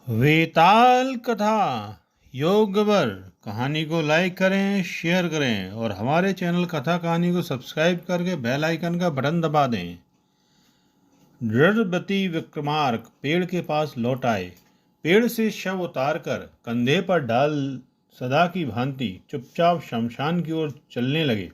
वेताल कथा योगवर कहानी को लाइक करें, शेयर करें और हमारे चैनल कथा कहानी को सब्सक्राइब करके बेल आइकन का बटन दबा दें। दृढ़वती विक्रमार्क पेड़ के पास लौट आए। पेड़ से शव उतारकर कंधे पर डाल सदा की भांति चुपचाप शमशान की ओर चलने लगे।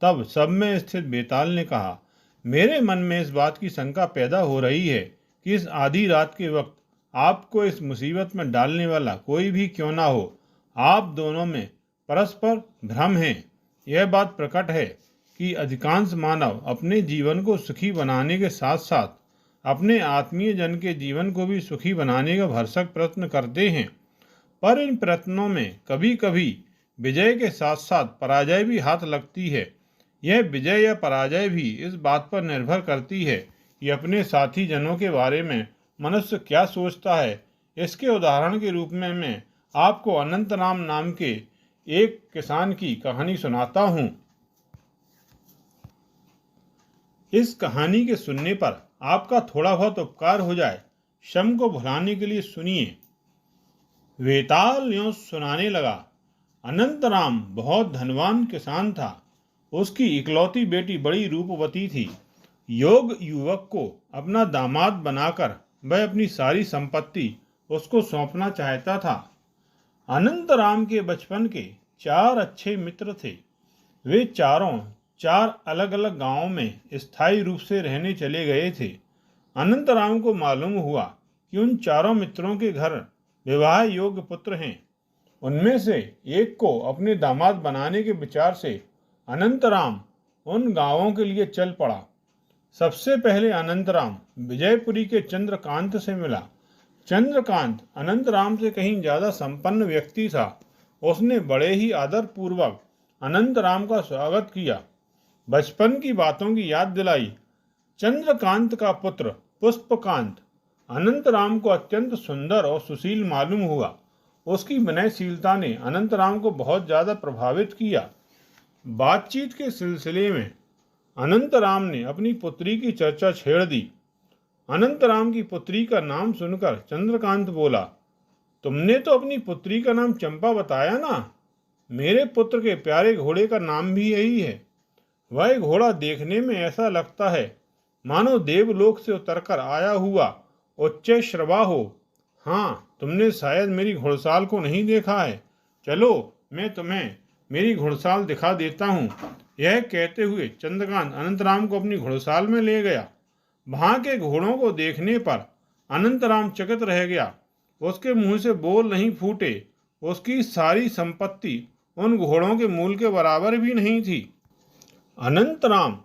तब सब में स्थित बेताल ने कहा, मेरे मन में इस बात की शंका पैदा हो रही है कि इस आधी रात के वक्त आपको इस मुसीबत में डालने वाला कोई भी क्यों ना हो, आप दोनों में परस्पर भ्रम है। यह बात प्रकट है कि अधिकांश मानव अपने जीवन को सुखी बनाने के साथ साथ अपने आत्मीय जन के जीवन को भी सुखी बनाने का भरसक प्रयत्न करते हैं, पर इन प्रयत्नों में कभी कभी विजय के साथ साथ पराजय भी हाथ लगती है। यह विजय या पराजय भी इस बात पर निर्भर करती है कि अपने साथी जनों के बारे में मनुष्य क्या सोचता है। इसके उदाहरण के रूप में मैं आपको अनंतराम नाम के एक किसान की कहानी सुनाता हूँ। इस कहानी के सुनने पर आपका थोड़ा बहुत उपकार हो जाए। शम को भुलाने के लिए सुनिए। वेताल यूं सुनाने लगा। अनंतराम बहुत धनवान किसान था। उसकी इकलौती बेटी बड़ी रूपवती थी। योग युवक को अपना दामाद बनाकर वह अपनी सारी संपत्ति उसको सौंपना चाहता था। अनंतराम के बचपन के 4 अच्छे मित्र थे। वे चारों 4 अलग अलग गांवों में स्थायी रूप से रहने चले गए थे। अनंतराम को मालूम हुआ कि उन चारों मित्रों के घर विवाह योग्य पुत्र हैं। उनमें से एक को अपने दामाद बनाने के विचार से अनंतराम उन गांवों के लिए चल पड़ा। सबसे पहले अनंतराम विजयपुरी के चंद्रकांत से मिला। चंद्रकांत अनंतराम से कहीं ज्यादा संपन्न व्यक्ति था। उसने बड़े ही आदर पूर्वक अनंतराम का स्वागत किया, बचपन की बातों की याद दिलाई। चंद्रकांत का पुत्र पुष्पकांत अनंतराम को अत्यंत सुंदर और सुशील मालूम हुआ। उसकी विनयशीलता ने अनंतराम को बहुत ज्यादा प्रभावित किया। बातचीत के सिलसिले में अनंतराम ने अपनी पुत्री की चर्चा छेड़ दी। अनंतराम की पुत्री का नाम सुनकर चंद्रकांत बोला, तुमने तो अपनी पुत्री का नाम चंपा बताया ना? मेरे पुत्र के प्यारे घोड़े का नाम भी यही है। वह घोड़ा देखने में ऐसा लगता है मानो देवलोक से उतरकर आया हुआ उच्च श्रवा हो। हाँ, तुमने शायद मेरी घुड़साल को नहीं देखा है। चलो मैं तुम्हें मेरी घुड़साल दिखा देता हूँ। यह कहते हुए चंद्रकांत अनंतराम को अपनी घुड़साल में ले गया। वहां के घोड़ों को देखने पर अनंतराम चकित रह गया। उसके मुंह से बोल नहीं फूटे। उसकी सारी संपत्ति उन घोड़ों के मूल के बराबर भी नहीं थी। अनंतराम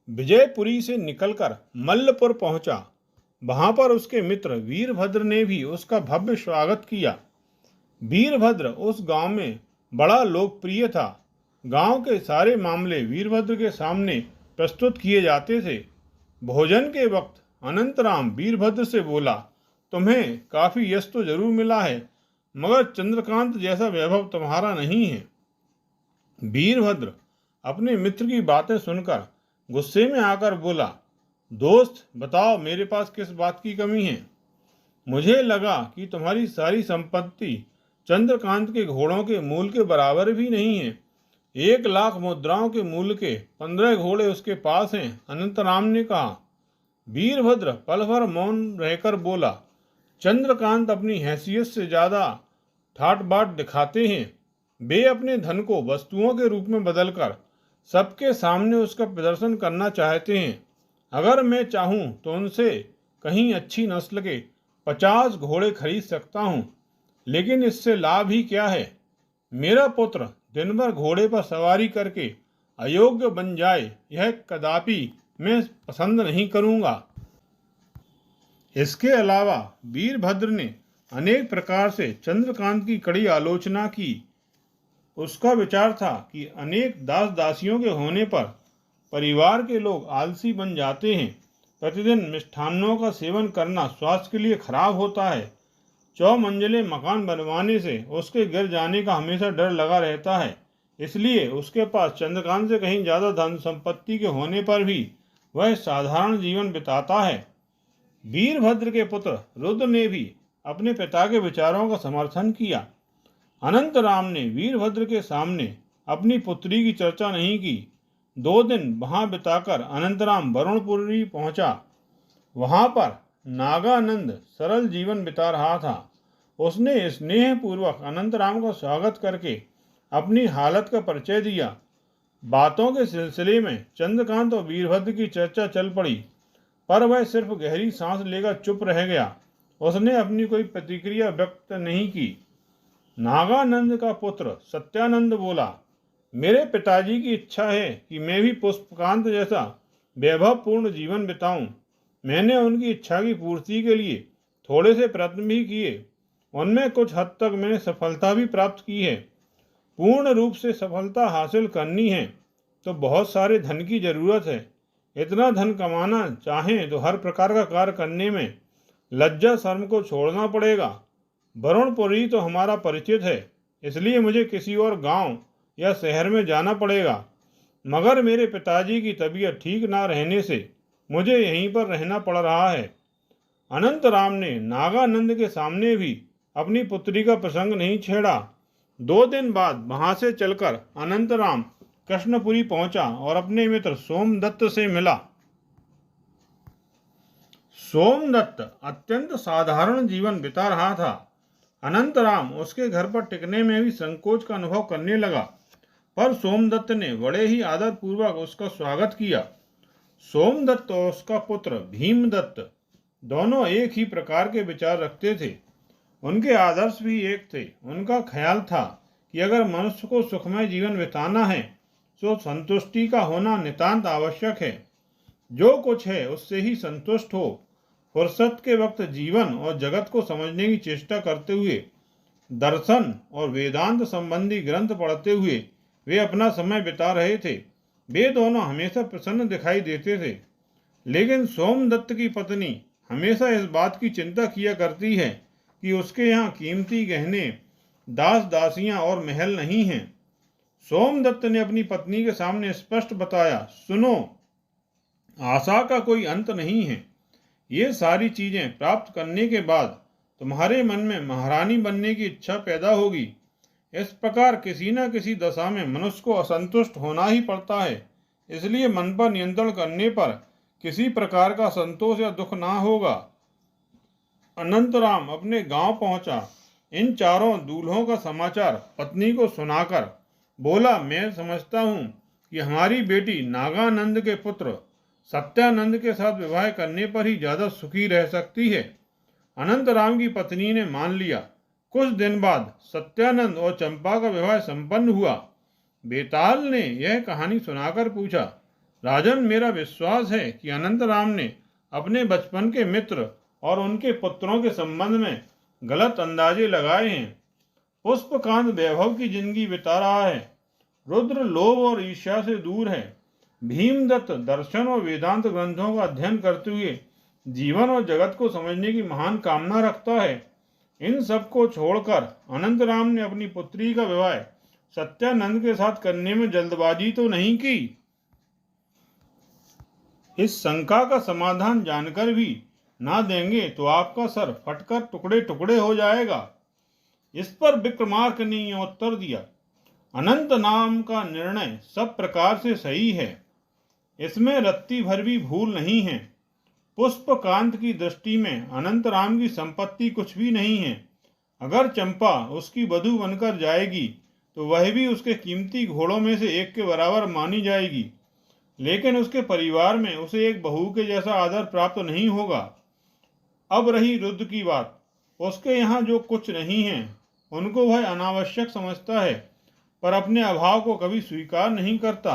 विजयपुरी से निकलकर मल्लपुर पहुंचा। वहां पर उसके मित्र वीरभद्र ने भी उसका भव्य स्वागत किया। वीरभद्र उस गांव में बड़ा लोकप्रिय था। गांव के सारे मामले वीरभद्र के सामने प्रस्तुत किए जाते थे। भोजन के वक्त अनंतराम वीरभद्र से बोला, तुम्हें काफी यश तो जरूर मिला है, मगर चंद्रकांत जैसा वैभव तुम्हारा नहीं है। वीरभद्र अपने मित्र की बातें सुनकर गुस्से में आकर बोला, दोस्त बताओ मेरे पास किस बात की कमी है? मुझे लगा कि तुम्हारी सारी संपत्ति चंद्रकांत के घोड़ों के मूल के बराबर भी नहीं है। 1 लाख मुद्राओं के मूल्य के 15 घोड़े उसके पास हैं। अनंतराम ने कहा। वीरभद्र पल भर मौन रहकर बोला, चंद्रकांत अपनी हैसियत से ज्यादा ठाट बाट दिखाते हैं। वे अपने धन को वस्तुओं के रूप में बदलकर सबके सामने उसका प्रदर्शन करना चाहते हैं। अगर मैं चाहूं तो उनसे कहीं अच्छी नस्ल के 50 घोड़े खरीद सकता हूं, लेकिन इससे लाभ ही क्या है? मेरा पुत्र दिन भर घोड़े पर सवारी करके अयोग्य बन जाए, यह कदापि मैं पसंद नहीं करूंगा। इसके अलावा वीरभद्र ने अनेक प्रकार से चंद्रकांत की कड़ी आलोचना की। उसका विचार था कि अनेक दास दासियों के होने पर परिवार के लोग आलसी बन जाते हैं। प्रतिदिन मिष्ठान्नों का सेवन करना स्वास्थ्य के लिए खराब होता है। 4 मंजिले मकान बनवाने से उसके गिर जाने का हमेशा डर लगा रहता है। इसलिए उसके पास चंद्रकांत से कहीं ज्यादा धन संपत्ति के होने पर भी वह साधारण जीवन बिताता है। वीरभद्र के पुत्र रुद्र ने भी अपने पिता के विचारों का समर्थन किया। अनंतराम ने वीरभद्र के सामने अपनी पुत्री की चर्चा नहीं की। 2 दिन वहां बिताकर अनंतराम वरुणपुरी पहुंचा। वहां पर नागानंद सरल जीवन बिता रहा था। उसने स्नेहपूर्वक अनंतराम का स्वागत करके अपनी हालत का परिचय दिया। बातों के सिलसिले में चंद्रकांत और वीरभद्र की चर्चा चल पड़ी, पर वह सिर्फ गहरी सांस लेकर चुप रह गया। उसने अपनी कोई प्रतिक्रिया व्यक्त नहीं की। नागानंद का पुत्र सत्यानंद बोला, मेरे पिताजी की इच्छा है कि मैं भी पुष्पकांत जैसा वैभवपूर्ण जीवन बिताऊं। मैंने उनकी इच्छा की पूर्ति के लिए थोड़े से प्रयत्न भी किए। उनमें कुछ हद तक मैंने सफलता भी प्राप्त की है। पूर्ण रूप से सफलता हासिल करनी है तो बहुत सारे धन की जरूरत है। इतना धन कमाना चाहें तो हर प्रकार का कार्य करने में लज्जा शर्म को छोड़ना पड़ेगा। वरुणपुरी तो हमारा परिचित है, इसलिए मुझे किसी और गांव या शहर में जाना पड़ेगा। मगर मेरे पिताजी की तबीयत ठीक ना रहने से मुझे यहीं पर रहना पड़ रहा है। अनंतराम ने नागानंद के सामने भी अपनी पुत्री का प्रसंग नहीं छेड़ा। 2 दिन बाद वहां से चलकर अनंतराम कृष्णपुरी पहुंचा और अपने मित्र सोमदत्त से मिला। सोमदत्त अत्यंत साधारण जीवन बिता रहा था। अनंतराम उसके घर पर टिकने में भी संकोच का अनुभव करने लगा, पर सोमदत्त ने बड़े ही आदर पूर्वक उसका स्वागत किया। सोमदत्त और उसका पुत्र भीमदत्त दोनों एक ही प्रकार के विचार रखते थे। उनके आदर्श भी एक थे। उनका ख्याल था कि अगर मनुष्य को सुखमय जीवन बिताना है तो संतुष्टि का होना नितांत आवश्यक है। जो कुछ है उससे ही संतुष्ट हो। फुर्सत के वक्त जीवन और जगत को समझने की चेष्टा करते हुए, दर्शन और वेदांत संबंधी ग्रंथ पढ़ते हुए वे अपना समय बिता रहे थे। वे दोनों हमेशा प्रसन्न दिखाई देते थे, लेकिन सोमदत्त की पत्नी हमेशा इस बात की चिंता किया करती है कि उसके यहाँ कीमती गहने, दास दासियां और महल नहीं हैं। सोमदत्त ने अपनी पत्नी के सामने स्पष्ट बताया, सुनो, आशा का कोई अंत नहीं है। ये सारी चीजें प्राप्त करने के बाद तुम्हारे मन में महारानी बनने की इच्छा पैदा होगी। इस प्रकार किसी न किसी दशा में मनुष्य को असंतुष्ट होना ही पड़ता है। इसलिए मन पर नियंत्रण करने पर किसी प्रकार का संतोष या दुख ना होगा। अनंतराम अपने गांव पहुंचा। इन चारों दूल्हों का समाचार पत्नी को सुनाकर बोला, मैं समझता हूँ कि हमारी बेटी नागानंद के पुत्र सत्यानंद के साथ विवाह करने पर ही ज्यादा सुखी रह सकती है। अनंतराम की पत्नी ने मान लिया। कुछ दिन बाद सत्यानंद और चंपा का विवाह संपन्न हुआ। बेताल ने यह कहानी सुनाकर पूछा, राजन, मेरा विश्वास है कि अनंतराम ने अपने बचपन के मित्र और उनके पुत्रों के संबंध में गलत अंदाजे लगाए हैं। पुष्पकांत वैभव की जिंदगी बिता रहा है। रुद्र लोभ और ईर्ष्या से दूर है। भीमदत्त दर्शन और वेदांत ग्रंथों का अध्ययन करते हुए जीवन और जगत को समझने की महान कामना रखता है। इन सब को छोड़कर अनंतराम ने अपनी पुत्री का विवाह सत्यानंद के साथ करने में जल्दबाजी तो नहीं की। इस शंका का समाधान जानकर भी ना देंगे तो आपका सर फटकर टुकड़े टुकड़े हो जाएगा। इस पर विक्रमार्क ने यह उत्तर दिया, अनंत नाम का निर्णय सब प्रकार से सही है। इसमें रत्ती भर भी भूल नहीं है। पुष्पकांत की दृष्टि में अनंतराम की संपत्ति कुछ भी नहीं है। अगर चंपा उसकी वधू बनकर जाएगी तो वह भी उसके कीमती घोड़ों में से एक के बराबर मानी जाएगी, लेकिन उसके परिवार में उसे एक बहू के जैसा आदर प्राप्त नहीं होगा। अब रही रुद्र की बात, उसके यहाँ जो कुछ नहीं है उनको वह अनावश्यक समझता है, पर अपने अभाव को कभी स्वीकार नहीं करता।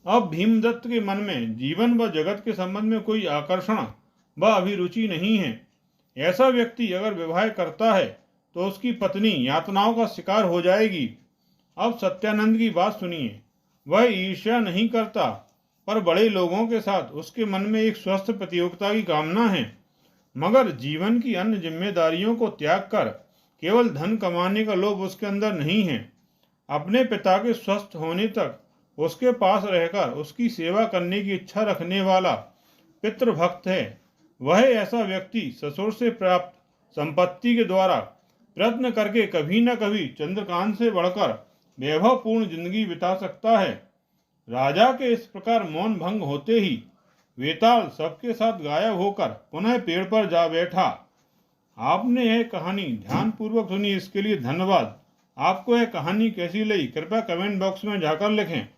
अब भीमदत्त के मन में जीवन व जगत के संबंध में कोई आकर्षण व अभिरुचि नहीं है। ऐसा व्यक्ति अगर विवाह करता है तो उसकी पत्नी यातनाओं का शिकार हो जाएगी। अब सत्यानंद की बात सुनिए। वह ईर्ष्या नहीं करता, पर बड़े लोगों के साथ उसके मन में एक स्वस्थ प्रतियोगिता की कामना है। मगर जीवन की अन्य जिम्मेदारियों को त्याग कर केवल धन कमाने का लोभ उसके अंदर नहीं है। अपने पिता के स्वस्थ होने तक उसके पास रहकर उसकी सेवा करने की इच्छा रखने वाला पितृभक्त है। वह ऐसा व्यक्ति ससुर से प्राप्त संपत्ति के द्वारा प्रयत्न करके कभी न कभी चंद्रकांत से बढ़कर वैभवपूर्ण जिंदगी बिता सकता है। राजा के इस प्रकार मौन भंग होते ही वेताल सबके साथ गायब होकर पुनः पेड़ पर जा बैठा। आपने यह कहानी ध्यानपूर्वक सुनी, इसके लिए धन्यवाद। आपको यह कहानी कैसी लगी कृपया कमेंट बॉक्स में जाकर लिखें।